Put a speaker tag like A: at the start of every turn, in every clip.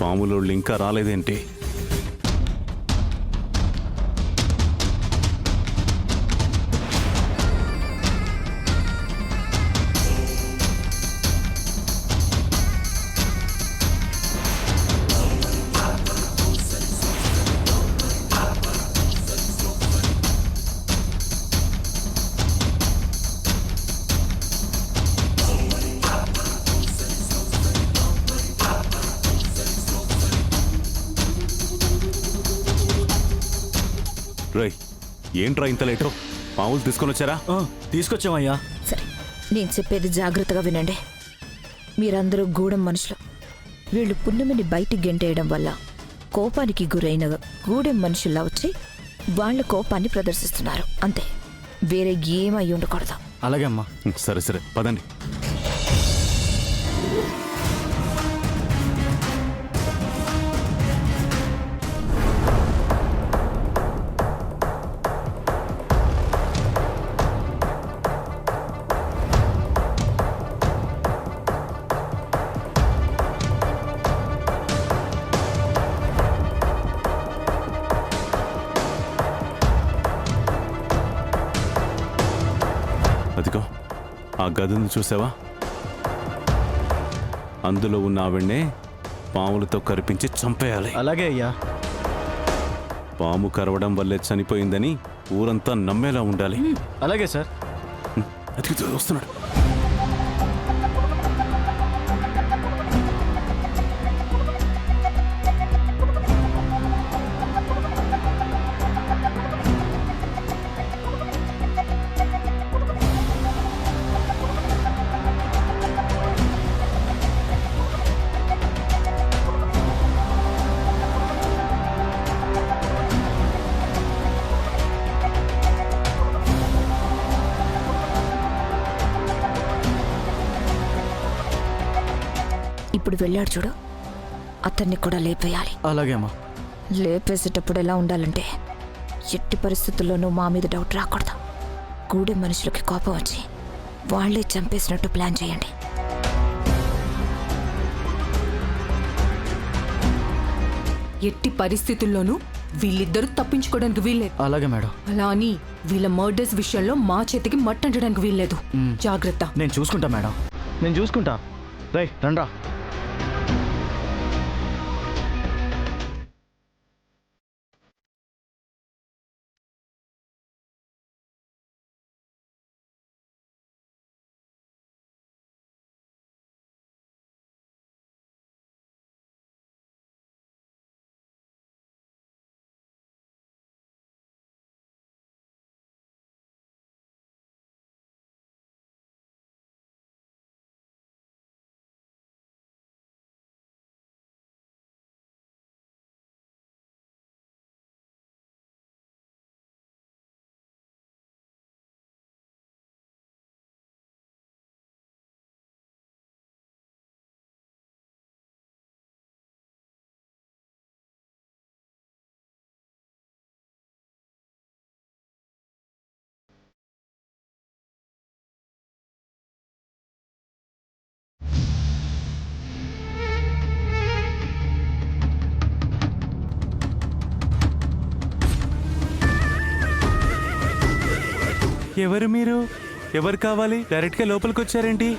A: పాములోళ్ళు ఇంకా రాలేదేంటి? రై, ఏంట్రా ఇంత లేటో? పాములు తీసుకొని వచ్చారా?
B: తీసుకొచ్చామయ్యా.
C: సరే, నేను చెప్పేది జాగ్రత్తగా వినండి. మీరందరూ గూడెం మనుషులు. వీళ్ళు పున్నమిని బయటికి గెంటేయడం వల్ల కోపానికి గురైన గూడెం మనుషుల్లా వచ్చి వాళ్ళ కోపాన్ని ప్రదర్శిస్తున్నారు. అంతే, వేరే ఏమై ఉండకూడదు.
B: అలాగే అమ్మా.
A: సరే సరే, పదండి. అదిగో ఆ గదిని చూసావా? అందులో ఉన్న ఆవిడ్నే పాములతో కరిపించి చంపేయాలి.
B: అలాగే అయ్యా.
A: పాము కరవడం వల్లే చనిపోయిందని ఊరంతా నమ్మేలా ఉండాలి.
B: అలాగే సార్.
A: అది వస్తున్నాడు.
C: ఇప్పుడు వెళ్ళాడు చూడు, అతన్ని కూడా లేపేయాలి.
B: అలాగే అమ్మా.
C: లేపేసేటప్పుడు ఎలా ఉండాలంటే, ఎట్టి పరిస్థితుల్లోనూ మా మీద డౌట్ రాకూడదు. గూడెం మనుషులకి కోపం వచ్చి వాళ్లే చంపేసినట్టు ప్లాన్ చేయండి.
D: ఎట్టి పరిస్థితుల్లోనూ వీళ్ళిద్దరూ తప్పించుకోవడానికి వీల్లేదు.
B: అలాగే మేడం.
D: అలా అని వీళ్ళ మర్డర్స్ విషయంలో మా చేతికి మట్టంటడానికి వీల్లేదు. జాగ్రత్త.
B: నేను చూసుకుంటా మేడం, నేను చూసుకుంటా. రై రండ్రా.
A: ఎవరు మీరు? ఎవరు కావాలి? డైరెక్ట్గా లోపలికి వచ్చారేంటి?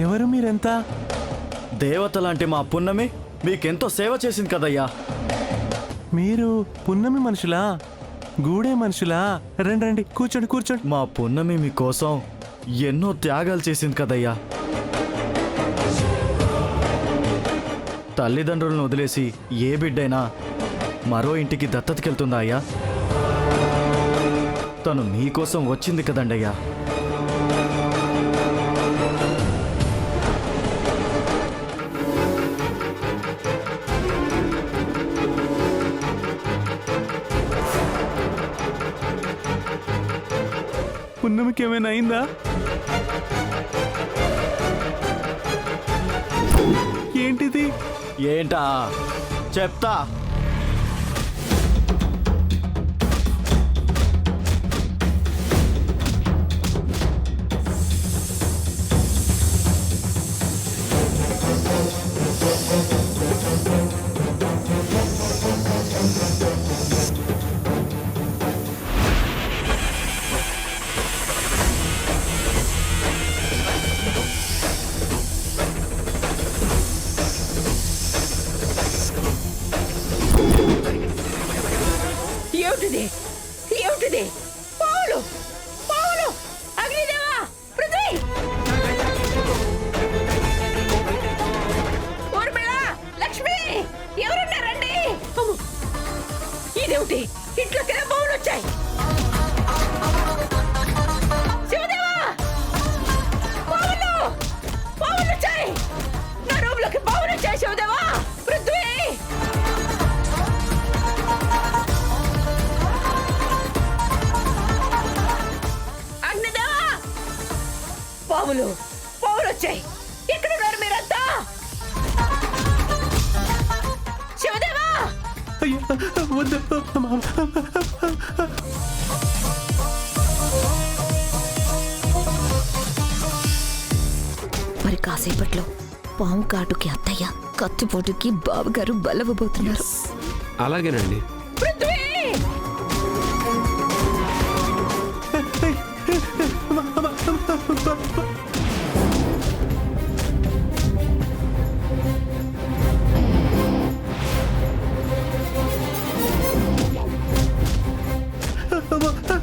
A: ఎవరు మీరంతా?
B: దేవత లాంటి మా పున్నమి మీకెంతో సేవ చేసింది కదయ్యా.
A: మీరు పున్నమి మనుషులా? గూడే మనుషులా? రండి రండి, కూర్చోండి కూర్చోండి.
B: మా పున్నమి మీకోసం ఎన్నో త్యాగాలు చేసింది కదయ్యా. తల్లిదండ్రులను వదిలేసి ఏ బిడ్డైనా మరో ఇంటికి దత్తతకెళ్తుందా అయ్యా? తను మీకోసం వచ్చింది కదండయ్యా.
A: పున్నమికి ఏమైనా అయిందా? ఏంటిది?
B: ఏంటా చెప్తా.
C: ఏమిటిది? ఏమిటిది? పావులు! పావులు! అగ్నిదేవా! పృథ్వీ! ఊర్మిళ! లక్ష్మి! ఎవరున్నారండి? అమ్మో! ఇదేమిటి? ఇంట్లోకి పావులు వచ్చాయి. శివదేవా! పావులు! పావులు వచ్చాయి. నా రూమ్లోకి పావులు వచ్చాయి శివదేవా! పృథ్వీ! పావులు! పావులు వచ్చాయి. ఎక్కడున్నారు మీరంతా? శివదేవా!
A: అయ్యో, వద్దు.
C: మరి కాసేపట్లో పాము కాటుకి అత్తయ్య, కత్తిపోటుకి బావగారు బలవబోతున్నారు.
E: అలాగేనండి.
C: పృథ్వీ!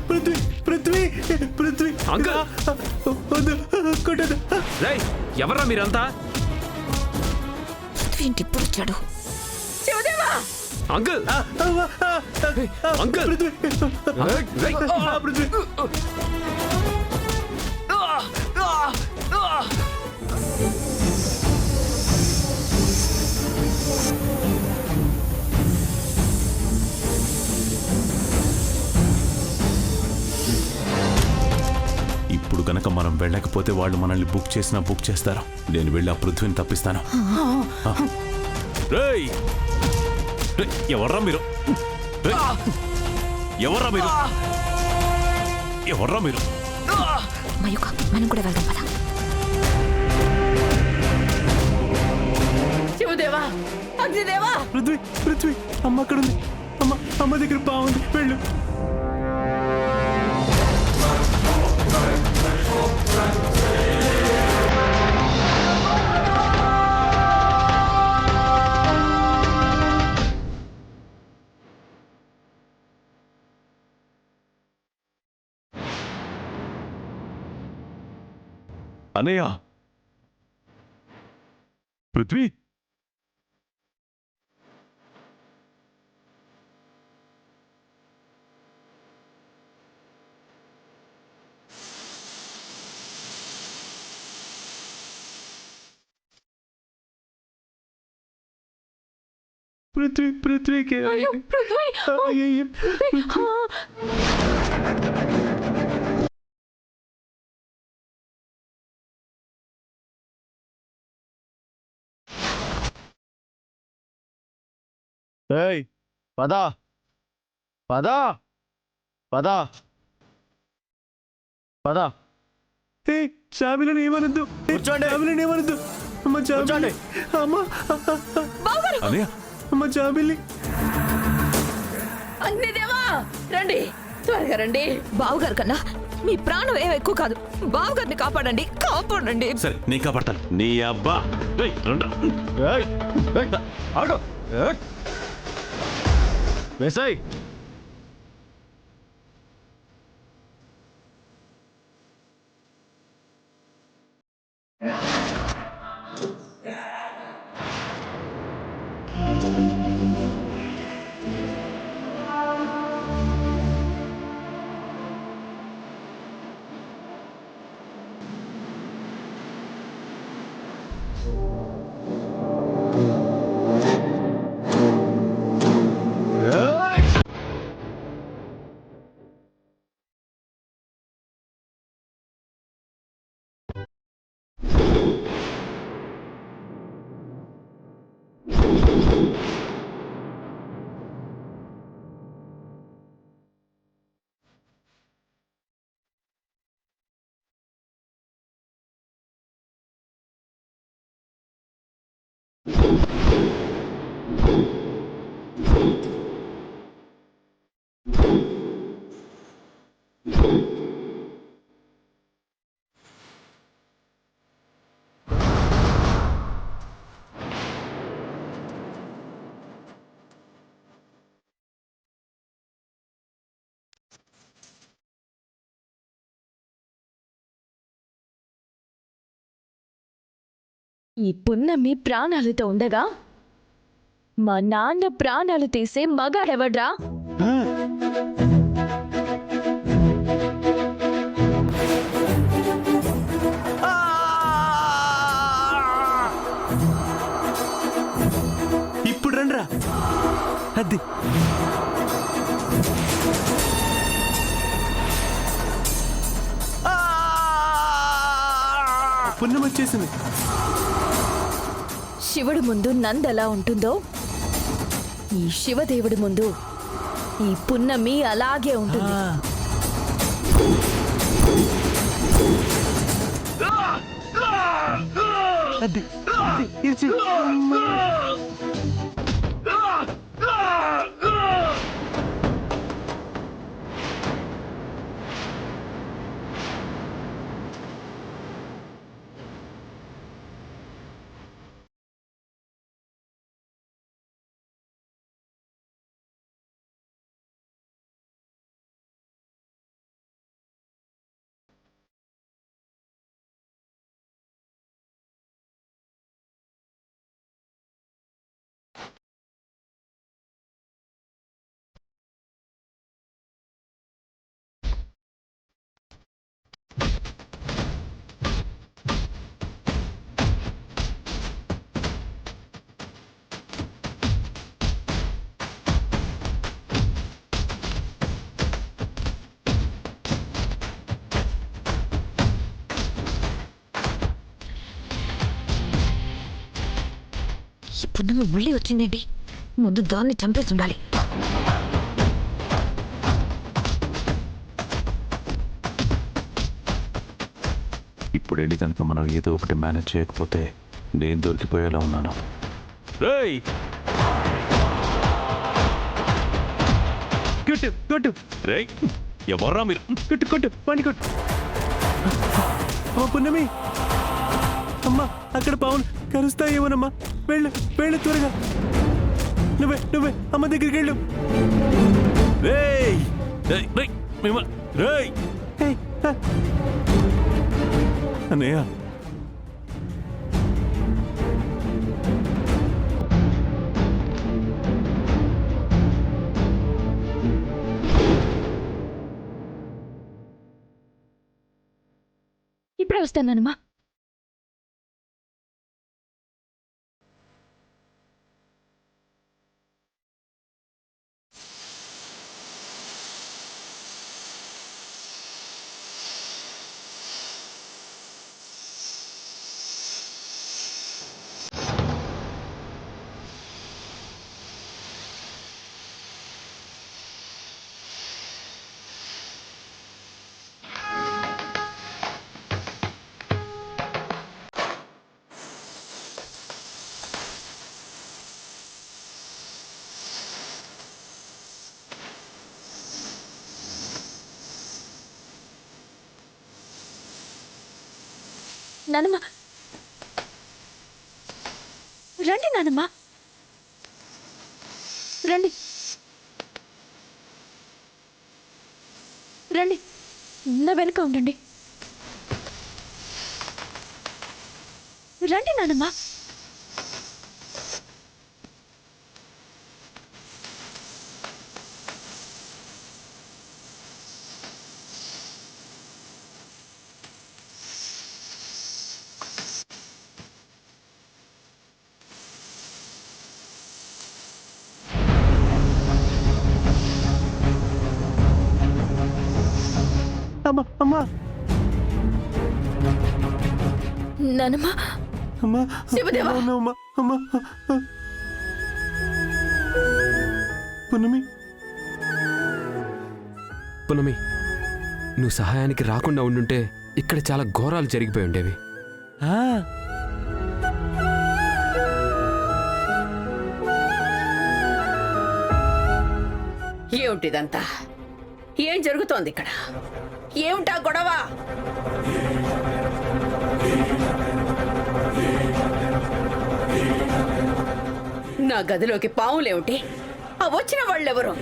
A: పృథ్వీ! పృథ్వీ! పృథ్వీ!
E: అంకుల్!
A: వద్దు, కొట్టదు.
E: రేయ్, ఎవర్రా మీరంతా?
C: పృథ్వీ ఇంటి ఇప్పుడు వచ్చాడు. శివదేవా!
E: అంకుల్! అంకుల్!
A: పృథ్వీ!
E: రేయ్!
A: పృథ్వీ! ఇప్పుడు కనుక మనం వెళ్ళకపోతే వాళ్ళు మనల్ని బుక్ చేస్తారు. నేను వెళ్ళి ఆ పృథ్వీని తప్పిస్తాను. రేయ్! రేయ్, ఎవర్రా మీరు? రేయ్! ఎవర్రా మీరు? ఎవర్రా మీరు?
C: మయూక, మనం కూడా వెళ్దాం పద. శివదేవా! అగ్నిదేవా!
A: పృథ్వీ! పృథ్వీ! అమ్మ అక్కడుంది. అమ్మ దగ్గర బాగుంది. వెళ్ళు. అనయ్య! పృథ్వీ! పృథ్వీకి
B: ఏయ్, పద పద పద పద.
A: చాబీలను ఏమనద్దు.
B: కూర్చోండి.
A: చాబీలను ఏమనద్దు. అమ్మ చాబీలి. అమ్మ అనయ్య, అమ్మ చాబీలి.
C: అగ్నిదేవా! రండి, త్వరగా రండి. బావగారు కన్నా మీ ప్రాణం ఏం ఎక్కువ కాదు. బావగారిని కాపాడండి, కాపాడండి.
A: సరే, నీ కాపాడతాను. నీ అబ్బా.
B: వేసాయి.
F: ఈ పున్నమి ప్రాణాలతో ఉండగా మా నాన్న ప్రాణాలు తీసే మగాడెవడ్రా?
A: ఆ, ఇప్పుడు రండ్రా అది పుణ్యం వచ్చేసింది.
F: శివుడి ముందు నందెలా ఉంటుందో ఈ శివదేవుడి ముందు ఈ పున్నమి అలాగే ఉంటుంది.
A: ఆ, అది అది, ఇది చెయ్. అమ్మా.
C: ఈ పున్నమి మళ్ళీ వచ్చిందేంటి? ముందు దాన్ని చంపేసి ఉండాలి.
A: ఇప్పుడు వెళ్ళి కనుక మనం ఏదో ఒకటి మేనేజ్ చేయకపోతే నేను దొరికిపోయేలా ఉన్నాను. రేయ్ కొట్టు కొట్టు, రేయ్ ఎవర్రా మీరు? కొట్టు కొట్టు, పండి కొట్టు. అమ్మ పున్నమి, అమ్మా అక్కడ పవన్ కరుస్తాయేమోనమ్మా. వెళ్ళు వెళ్ళు త్వరగా. నువ్వే నువ్వే అమ్మ దగ్గరికి వెళ్ళు. రేయ్ రేయ్ రేయ్ మిమ్మ రేయ్. ఏయ్, ఆ. అన్నయ్య
F: ఇప్పుడే వస్తానమ్మా. నానమ్మ రండి, నానమ్మ రండి రండి, నా వెనుక ఉండండి. రండి నానమ్మ.
A: అమ్మా అమ్మా
F: నానమ్మ,
A: అమ్మా
F: శివదేవా.
A: అమ్మా అమ్మా. పున్నమి
E: పునమి, నువ్వు సహాయానికి రాకుండా ఉండుంటే ఇక్కడ చాలా ఘోరాలు జరిగిపోయి ఉండేవి.
A: ఆ,
G: ఏమిటిదంతా? ఏం జరుగుతోంది ఇక్కడ? ఏమిటా గొడవ? నా గదిలోకి పావులేమిటి? ఆ వచ్చిన వాళ్ళెవరు?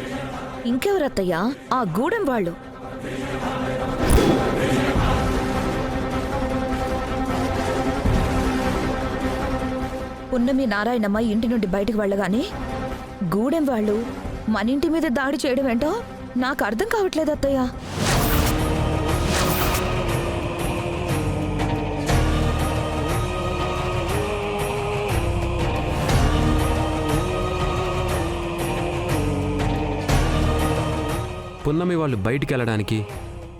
C: ఇంకెవరత్తయ్యా? ఆ గూడెం వాళ్ళు. పున్నమి నారాయణమ్మ ఇంటి నుండి బయటకు వెళ్ళగానే గూడెం వాళ్ళు మన ఇంటి మీద దాడి చేయడం ఏంటో నాకు అర్థం కావట్లేదు అత్తయ్య.
E: పున్నమి వాళ్ళు బయటికి వెళ్ళడానికి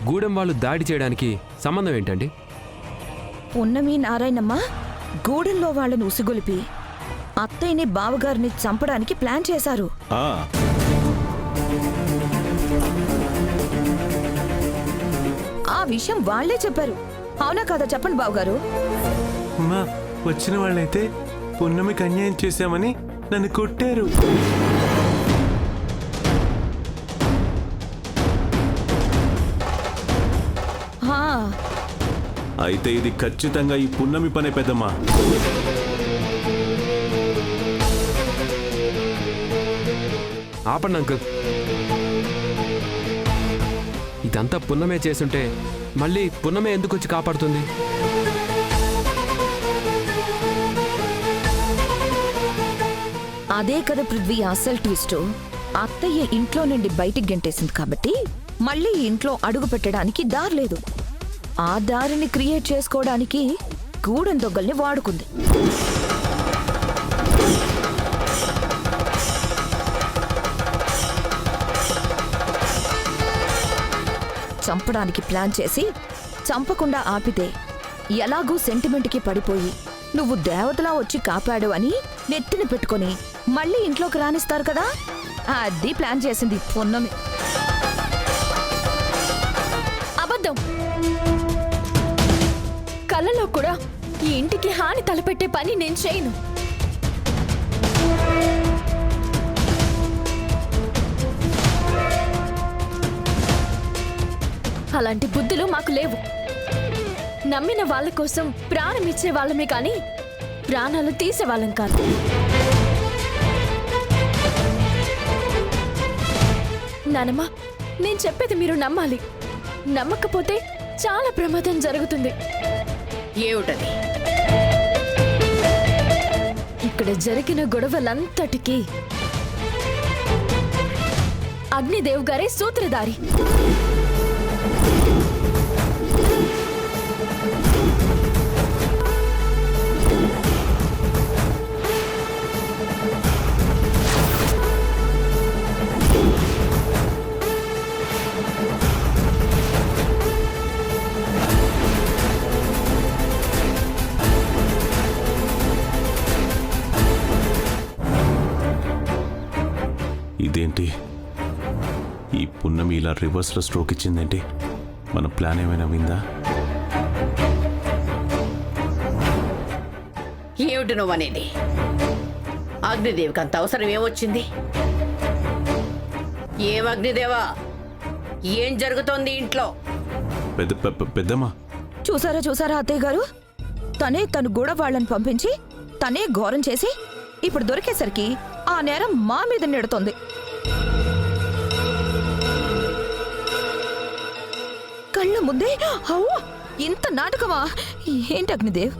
E: గూడెం వాళ్ళు దాడి చేయడానికి సంబంధం ఏంటండి?
C: పున్నమి నారాయణమ్మ గూడెంలో వాళ్ళని ఉసిగొలిపి అత్తయ్యని బావగారిని చంపడానికి ప్లాన్ చేశారు.
A: ఆ,
C: ఆ విషయం వాళ్లే చెప్పారు. అవునా కాదా చెప్పండి బావగారు.
A: అమ్మా వచ్చిన వాళ్ళైతే పున్నమికి అన్యాయం చేశామని నన్ను కొట్టారు.
C: హా,
A: అయితే ఇది ఖచ్చితంగా ఈ పున్నమి పనే పెద్దమ్మా.
E: ఆపండి అంకుల్. ఇదంతా పున్నమే చేసుంటే మళ్ళీ పున్నమే ఎందుకు వచ్చి కాపాడుతుంది?
C: అదే కదా పృథ్వీ అసలు ట్విస్ట్. అత్తయ్య ఇంట్లో నుండి బయటికి గెంటేసింది కాబట్టి మళ్ళీ ఇంట్లో అడుగు పెట్టడానికి దారి లేదు. ఆ దారిని క్రియేట్ చేసుకోవడానికి గూడెం దొంగల్ని వాడుకుంది. చంపడానికి ప్లాన్ చేసి చంపకుండా ఆపితే ఎలాగూ సెంటిమెంట్కి పడిపోయి నువ్వు దేవతలా వచ్చి కాపాడు అని నెత్తిని పెట్టుకొని మళ్ళీ ఇంట్లోకి రానిస్తారు కదా. అది ప్లాన్ చేసింది పున్నమి.
F: అబద్ధం. కళ్ళలో కూడా ఈ ఇంటికి హాని తలపెట్టే పని నేను చేయను. అలాంటి బుద్ధులు మాకు లేవు. నమ్మిన వాళ్ళ కోసం ప్రాణం ఇచ్చే వాళ్ళమే కానీ ప్రాణాలు తీసే వాళ్ళం కాదు. నానమ్మ, నేను చెప్పేది మీరు నమ్మాలి. నమ్మకపోతే చాలా ప్రమాదం జరుగుతుంది.
G: ఏమిటది?
F: ఇక్కడ జరిగిన గొడవలంతటికీ అగ్నిదేవ్ గారే సూత్రధారి.
A: ఇదేంటి, ఈ పున్నమి ఇలా రివర్స్లో స్ట్రోక్ ఇచ్చిందేంటి? మన ప్లాన్ ఏమైనా విందా?
G: ఏమిటి నువ్వనేది? అగ్నిదేవికి అంత అవసరం ఏమొచ్చింది? ఏం అగ్నిదేవా, ఏం జరుగుతోంది ఇంట్లో?
A: పెద్దమ్మా,
C: చూసారా అత్తయ్య గారు, తను కూడా వాళ్ళని పంపించి తనే ఘోరం చేసి ఇప్పుడు దొరికేసరికి ఆ నేరం మా మీద నెడుతోంది. కళ్ళ ముందే అవ్వ, ఇంత నాటకమా? ఏంటి అగ్నిదేవ్?